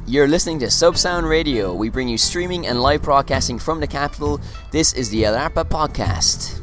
You're listening to Subsound Radio. We bring you streaming and live broadcasting from the capital. This is the Ep7 podcast.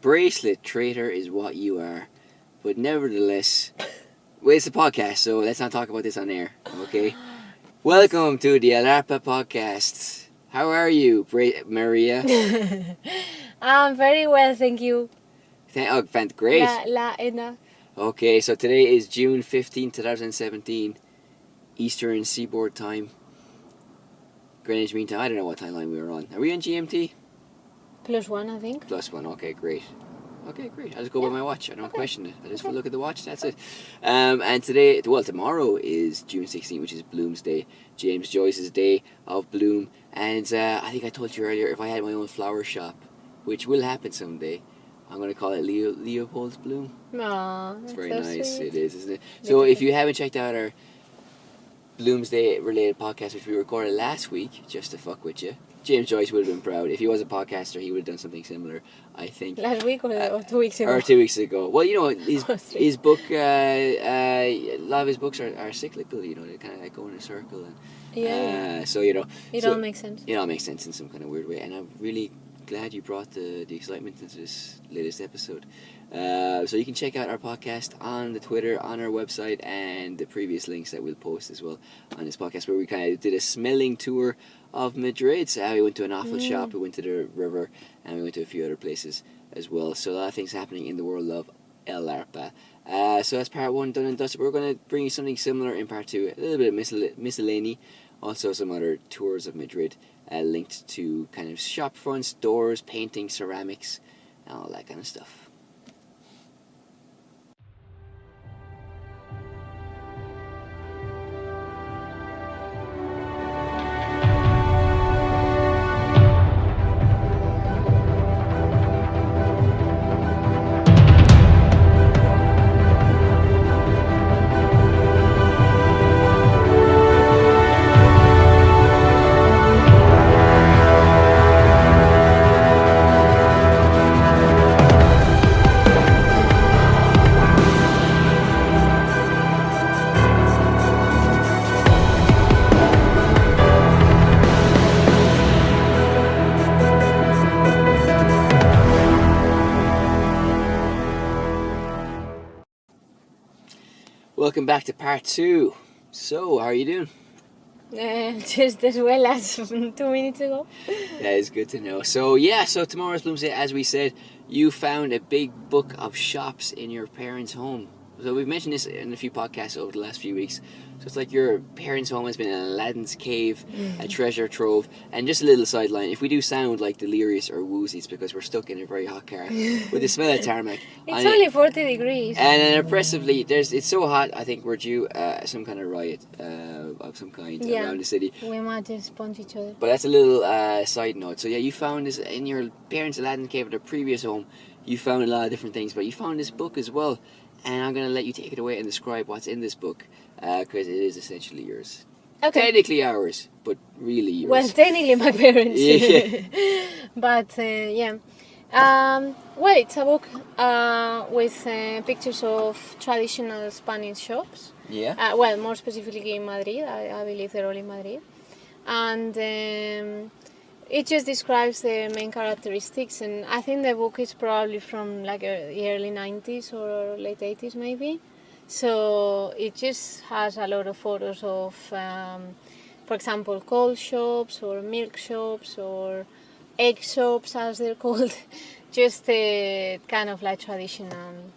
Bracelet traitor is what you are. But nevertheless, well, it's a podcast, so let's not talk about this on air, okay? Welcome to the Ep7 podcast. How are you, Maria? I'm very well, thank you. Great. Ena. Okay, so today is June 15, 2017, Eastern Seaboard Time. Greenwich Mean Time. I don't know what timeline we were on. Are we on GMT? +1, I think. +1, okay, great. Okay, great. I'll just go by my watch. I don't question it. I just look at the watch, that's it. And tomorrow is June 16th, which is Bloom's Day, James Joyce's Day of Bloom. And I think I told you earlier, if I had my own flower shop, which will happen someday, I'm going to call it Leopold's Bloom. Aww, it's very so nice. sweet. It is, isn't it? So if you haven't checked out our Bloom's Day related podcast, which we recorded last week, just to fuck with you, James Joyce would have been proud. If he was a podcaster, he would have done something similar, I think. Last week or 2 weeks ago? Or 2 weeks ago. Well, you know, his book, a lot of his books are cyclical, you know, they kind of like go in a circle. And, yeah. So, you know. It all makes sense. It all makes sense in some kind of weird way. And I'm really glad you brought the excitement into this latest episode. So you can check out our podcast on the Twitter, on our website, and the previous links that we'll post as well on this podcast, where we kind of did a smelling tour of Madrid. So we went to an offal shop, we went to the river, and we went to a few other places as well. So a lot of things happening in the world of Ep7. So that's part one done and dusted. We're going to bring you something similar in part two, a little bit of miscellany, also some other tours of Madrid linked to kind of shop fronts, doors, painting, ceramics, and all that kind of stuff. Welcome back to part two. So, how are you doing? Just as well as 2 minutes ago. That is good to know. So, so tomorrow's Bloom's Day, as we said, you found a big book of shops in your parents' home. So we've mentioned this in a few podcasts over the last few weeks. So it's like your parents' home has been an Aladdin's cave, a treasure trove. And just a little sideline, if we do sound like delirious or woozy, it's because we're stuck in a very hot car with the smell of tarmac. It's only 40 degrees. And then oppressively, it's so hot, I think we're due some kind of riot of some kind around the city. We might just punch each other. But that's a little side note. So you found this in your parents' Aladdin cave at their previous home. You found a lot of different things, but you found this book as well. And I'm going to let you take it away and describe what's in this book, because it is essentially yours. Okay. Technically ours, but really yours. Well, technically my parents. Yeah. But, well, it's a book with pictures of traditional Spanish shops. Yeah. Well, more specifically in Madrid. I believe they're all in Madrid. And it just describes the main characteristics, and I think the book is probably from like the early 90s or late 80s maybe. So it just has a lot of photos of, for example, coal shops or milk shops or egg shops as they're called. Just kind of like traditional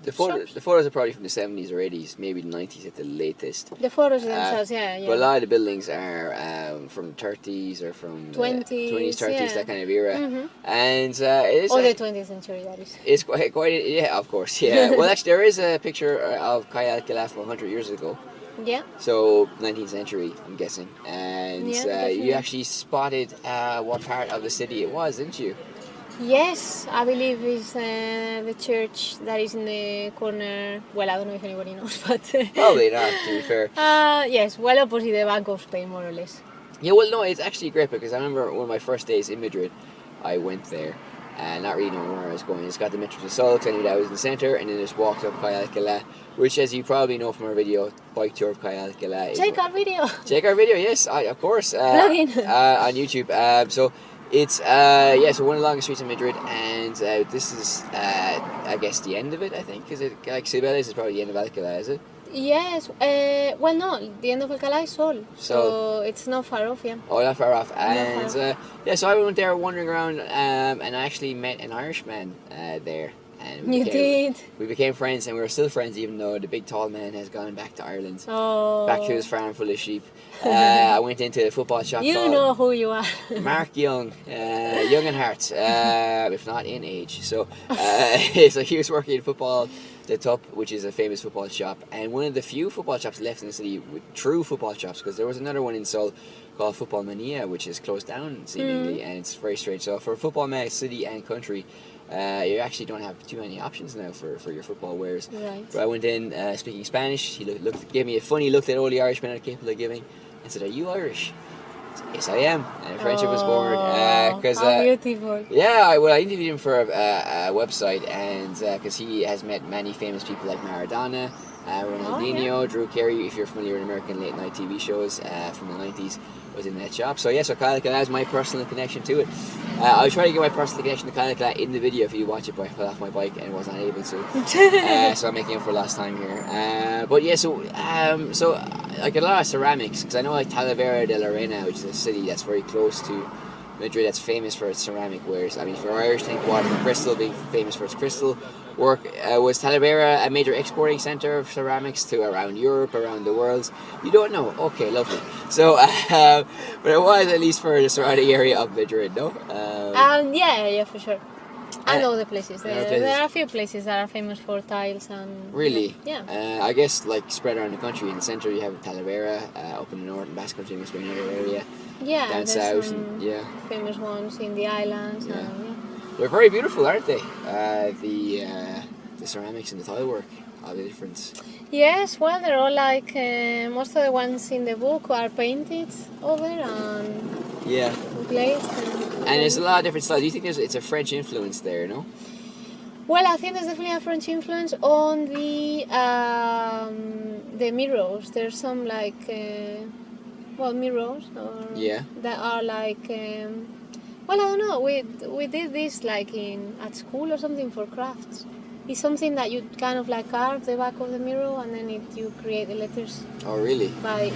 The photos are probably from the 70s or 80s, maybe the 90s at the latest. The photos themselves, yeah. But a lot of the buildings are from 30s or from 20s, 30s, that kind of era. Mm-hmm. And it is... Or the 20th century, that is. It's quite yeah, of course, yeah. Well, actually, there is a picture of Kaya Al-Khilaf 100 years ago. Yeah. So 19th century, I'm guessing. And Yeah, you definitely. actually spotted what part of the city it was, didn't you? Yes, I believe it's the church that is in the corner. Well, I don't know if anybody knows, but Probably not, to be fair. yes, well opposite the Bank of Spain, more or less. Yeah, well, no, it's actually great because I remember one of my first days in Madrid, I went there and not really knowing where I was going. I just got the Metro de Sol, 'cause I knew that I was in the centre, and then just walked up Calle Alcalá, which, as you probably know from our video, bike tour of Calle Alcalá. Check our video. Check our video, yes, of course. Plug in. On YouTube. So it's, so one of the longest streets in Madrid, and this is, I guess, the end of it, I think. Is it, like Cibeles is probably the end of Alcalá, is it? Yes, well, no, the end of Alcalá is Sol, so it's not far off, yeah. Oh, not far off. And Not far so I went there wandering around, and I actually met an Irishman there. And You did? We became friends, and we were still friends, even though the big tall man has gone back to Ireland, Oh. back to his farm full of sheep. I went into a football shop. You called know who you are. Mark Young, young in heart, if not in age. So, so he was working in football, the Tup, which is a famous football shop, and one of the few football shops left in the city with true football shops, because there was another one in Seoul called Football Mania, which is closed down seemingly, and it's very strange. So for football city and country, you actually don't have too many options now for your football wears. Right. But I went in speaking Spanish. He gave me a funny look that only Irishmen are capable of giving, and said, "Are you Irish?" I said, "Yes, I am." And a friendship was born. How beautiful. Yeah, I interviewed him for a website, and because he has met many famous people like Maradona, Ronaldinho, Drew Carey. If you're familiar with American late night TV shows from the 90s, was in that shop. So yeah, so Calle Alcalá is my personal connection to it. I'll try to get my personal connection to Calle Alcalá in the video if you watch it, but I fell off my bike and was not able to. So I'm making up for lost time here. But yeah, so like a lot of ceramics, because I know like Talavera de la Reina, which is a city that's very close to Madrid, that's famous for its ceramic wares. I mean, if you're Irish, think Waterford Crystal being famous for its crystal work. Was Talavera a major exporting centre of ceramics to around Europe, around the world? You don't know? Okay, lovely. So, but it was at least for the surrounding area of Madrid, no? Yeah, for sure. I know the places. know places. There are a few places that are famous for tiles and... Really? Yeah. I guess like spread around the country. In the centre you have Talavera, up in the north, in Basque Country must be another area. Yeah, down there's south, some and, famous ones in the islands. Yeah. And, They're very beautiful, aren't they? The ceramics and the tile work, all the difference. Yes, well, they're all like most of the ones in the book are painted over and Yeah. glazed. And there's a lot of different styles. Do you think it's a French influence there, no? Well, I think there's definitely a French influence on the mirrors. There's some like mirrors or Yeah. that are like well, I don't know. We did this like at school or something for crafts. It's something that you kind of like carve the back of the mirror and then you create the letters Oh, really? by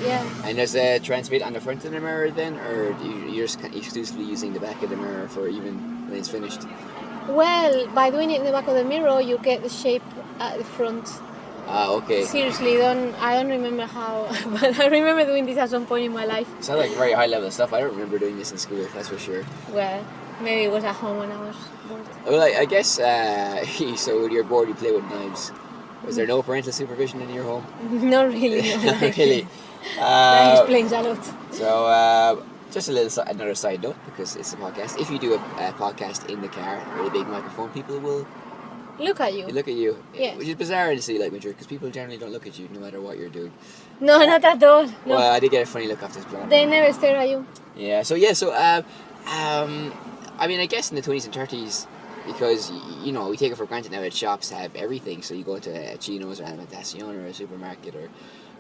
And there's a transmit on the front of the mirror then, or you're just exclusively using the back of the mirror for even when it's finished? Well, by doing it in the back of the mirror, you get the shape at the front. Ah, okay. Seriously, I don't remember how, but I remember doing this at some point in my life. Sounds like very high level stuff. I don't remember doing this in school, that's for sure. Well, maybe it was at home when I was bored. Well, I guess, so when you're bored, you play with knives. Was there no parental supervision in your home? Not really, no. Not really. That explains a lot. So, just another side note, because it's a podcast. If you do a podcast in the car with a big microphone, people will Look at you. look at you. Yes. Which is bizarre in a city like Madrid, because people generally don't look at you no matter what you're doing. No, not at all. No. Well, I did get a funny look off this blonde. They never stare at you. Yeah, I mean, I guess in the 20s and 30s, because, we take it for granted now that shops have everything. So you go to a Chino's or Alimentación or a supermarket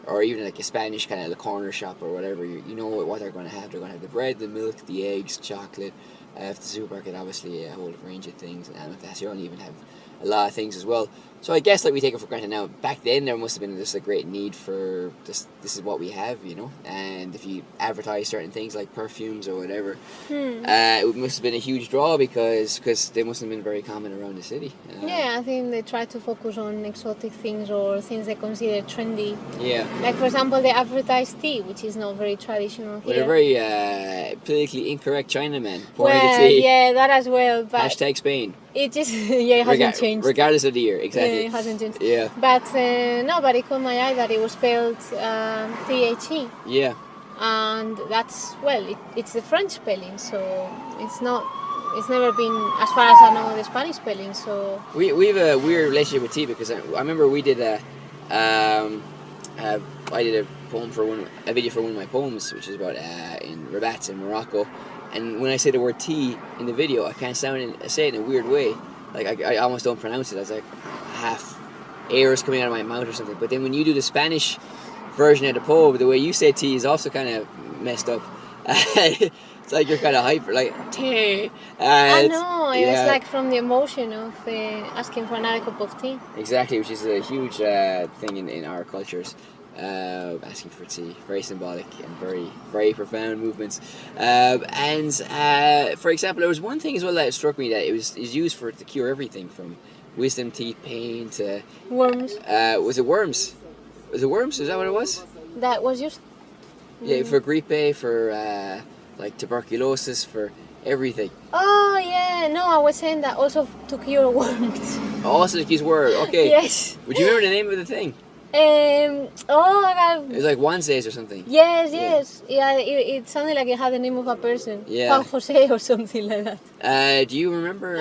or even like a Spanish kind of the corner shop or whatever, you know what they're going to have. They're going to have the bread, the milk, the eggs, chocolate. If the supermarket, obviously, a whole range of things. And Alimentación even have a lot of things as well. So I guess like we take it for granted now. Back then there must have been just a great need for this is what we have, and if you advertise certain things like perfumes or whatever, it must have been a huge draw because they must have been very common around the city. Yeah, I think they try to focus on exotic things or things they consider trendy. Yeah. Like, for example, the advertised tea, which is not very traditional With here. a very politically incorrect Chinaman pouring the tea. Yeah, that as well. But Hashtag Spain. it just it hasn't changed. Regardless of the year, exactly. Yeah, it hasn't changed. Yeah. But no, but it caught my eye that it was spelled THE. Yeah. And that's it's the French spelling, so it's not. It's never been, as far as I know, the Spanish spelling. So we have a weird relationship with tea because I remember we did I did a video for one of my poems, which is about in Rabat in Morocco, and when I say the word tea in the video, I can't say it in a weird way. Like I almost don't pronounce it. I was like half airs coming out of my mouth or something. But then when you do the Spanish version of the poem, the way you say tea is also kind of messed up. It's like you're kind of hyper, like tea. I know, it was like from the emotion of asking for another cup of tea. Exactly, which is a huge thing in our cultures. Asking for tea, very symbolic and very, very profound movements. For example, there was one thing as well that struck me, that it was used to cure everything from wisdom teeth pain to worms. Was it worms? Was it worms? Is that what it was? That was just. Yeah, for grippe, for like tuberculosis, for everything. Oh yeah, no, I was saying that also to cure worms. Also to cure worms. Okay. Yes. Would you remember the name of the thing? God. It was like Wednesdays or something. Yes. Yeah, it sounded like it had the name of a person. Yeah. Juan Jose or something like that. Do you remember?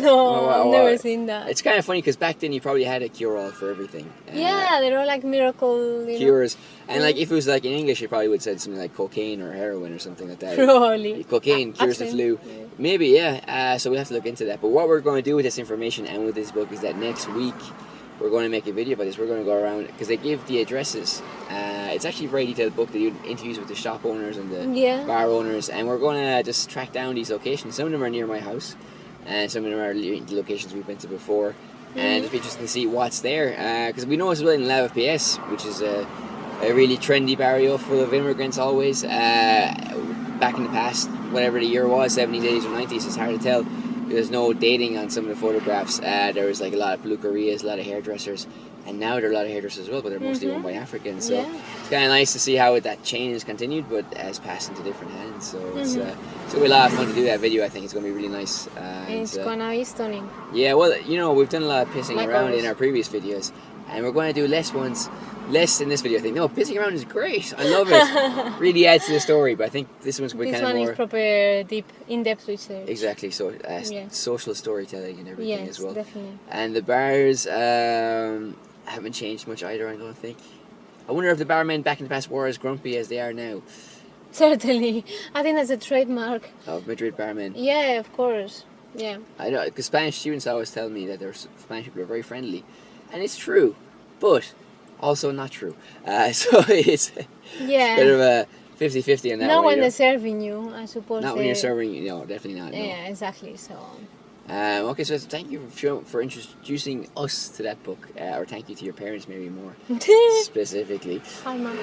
No, I've never seen that. It's kind of funny because back then you probably had a cure-all for everything. Yeah, they're all like miracle cures. And like if it was like in English, you probably would have said something like cocaine or heroin or something like that. Probably. Cocaine cures the flu. Yeah. Maybe, yeah. So we have to look into that. But what we're going to do with this information and with this book is that next week we're going to make a video about this. We're going to go around because they give the addresses. It's actually a very detailed book. They do interviews with the shop owners and the bar owners, and we're going to just track down these locations. Some of them are near my house, and some of them are locations we've been to before. And it'll be interesting to see what's there because we know it's well in La PS, which is a really trendy barrio full of immigrants always. Back in the past, whatever the year was, 70s, 80s, or 90s, it's hard to tell. There's no dating on some of the photographs. There was like a lot of peluquerias, a lot of hairdressers, and now there are a lot of hairdressers as well, but they're mostly owned by Africans. So it's kind of nice to see how that chain has continued, but has passed into different hands. So it's going to be a lot of fun to do that video. I think it's going to be really nice. It's going to be stunning. Yeah, well, we've done a lot of pissing around in our previous videos, and we're going to do less in this video. I think pissing around is great. I love it. Really adds to the story. But I think this one's going to be kind of more. This one is proper deep, in-depth research. Exactly. So social storytelling and everything as well. Definitely. And the bars haven't changed much either. I don't think. I wonder if the barmen back in the past were as grumpy as they are now. Certainly, I think that's a trademark of Madrid barmen. Yeah, of course. Yeah. I know, because Spanish students always tell me that Spanish people are very friendly, and it's true, but also not true. So it's a bit of a 50-50 on that. Not when they're serving you, I suppose. Not when you're serving, definitely not. No. Yeah, exactly. So. Okay, so thank you for introducing us to that book, or thank you to your parents maybe more specifically. Hi, Mom.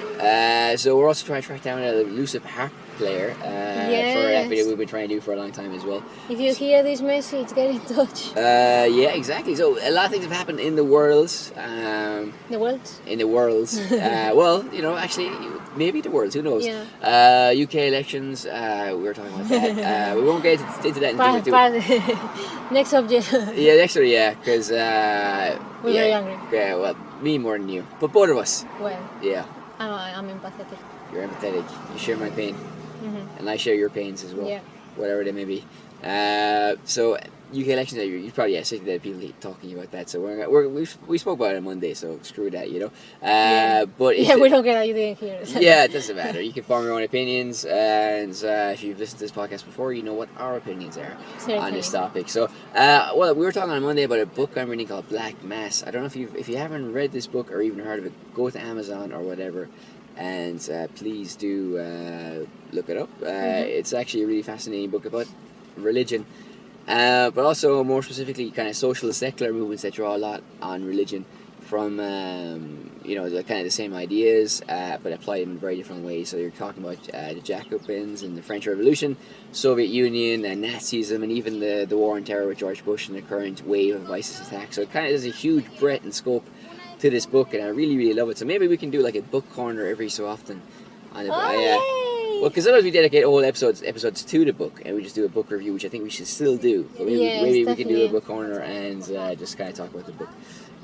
So we're also trying to track down an elusive harp player for that video we've been trying to do for a long time as well. If you hear this message, get in touch. Yeah, exactly. So a lot of things have happened in the worlds. The world? In the worlds. Well, actually, maybe the worlds. Who knows? Yeah. UK elections. We were talking about that. We won't get into that. Next subject. Yeah, next one. Yeah, because we're very hungry. Yeah, well, me more than you, but both of us. Well. Yeah. I'm empathetic. You're empathetic. You share my pain, and I share your pains as well. Yeah. Whatever they may be. So UK elections. You probably sick of people talking about that. So we spoke about it on Monday. So screw that. But we don't get that. You didn't hear it. Yeah, it doesn't matter. You can form your own opinions, and if you've listened to this podcast before, you know what our opinions are on this topic. So, we were talking on Monday about a book I'm reading called Black Mass. I don't know if you haven't read this book or even heard of it, go to Amazon or whatever, and please do look it up. It's actually a really fascinating book about religion. But also more specifically kind of social secular movements that draw a lot on religion from the kind of the same ideas but apply them in very different ways. So you're talking about the Jacobins and the French Revolution, Soviet Union and Nazism, and even the war on terror with George Bush and the current wave of ISIS attacks. So it kind of has a huge breadth and scope to this book, and I really, really love it. So maybe we can do like a book corner every so often on the Well, because sometimes we dedicate whole episodes to the book, and we just do a book review, which I think we should still do. But Yes, maybe we can do a definitely. book corner and just kind of talk about the book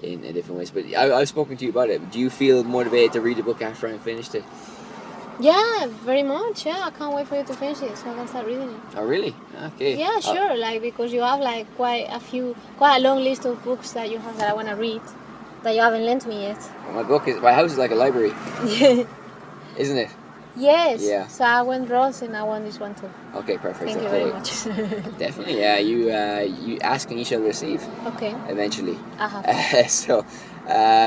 in different ways. But I've spoken to you about it. Do you feel motivated to read the book after I finished it? Yeah, very much. Yeah, I can't wait for you to finish it so I can start reading it. Oh, really? Okay. Yeah, sure. Like because you have like quite a long list of books that you have that I want to read that you haven't lent me yet. My house is like a library, isn't it? Yes. Yeah. So I want Ross and I want this one too. Okay, perfect. Thank you Okay. very much. Definitely, yeah. You ask and you shall receive. Okay. Eventually. I have. So,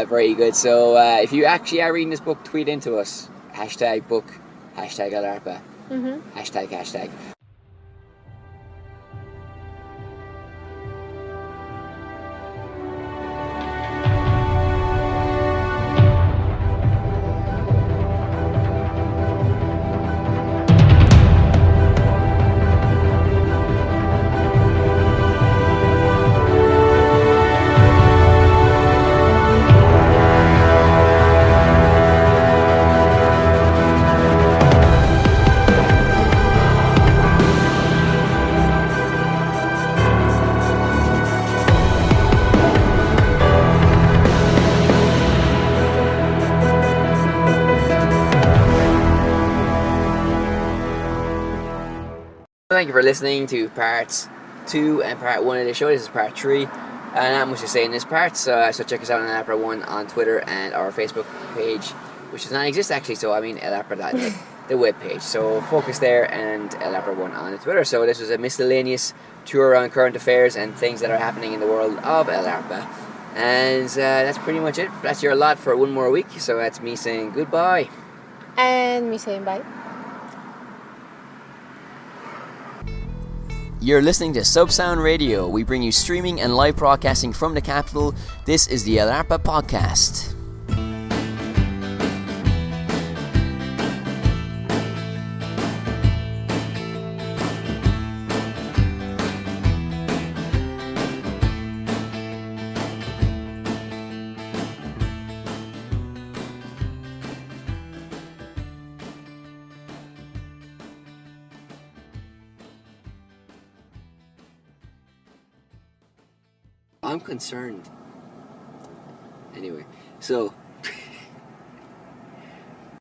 very good. So, if you actually are reading this book, tweet into us. #book, #Alarpa, #. Thank you for listening to part 2 and part 1 of the show. This is part 3, and not much to say in this part. So check us out on Ep7 on Twitter and our Facebook page, which does not exist actually. So I mean Ep7.net, the web page. So focus there and Ep7 on the Twitter. So this was a miscellaneous tour around current affairs and things that are happening in the world of Alarpa. And that's pretty much it. That's your lot for one more week. So that's me saying goodbye. And me saying bye. You're listening to Subsound Radio. We bring you streaming and live broadcasting from the capital. This is the Alarpa Podcast. I'm concerned. Anyway, so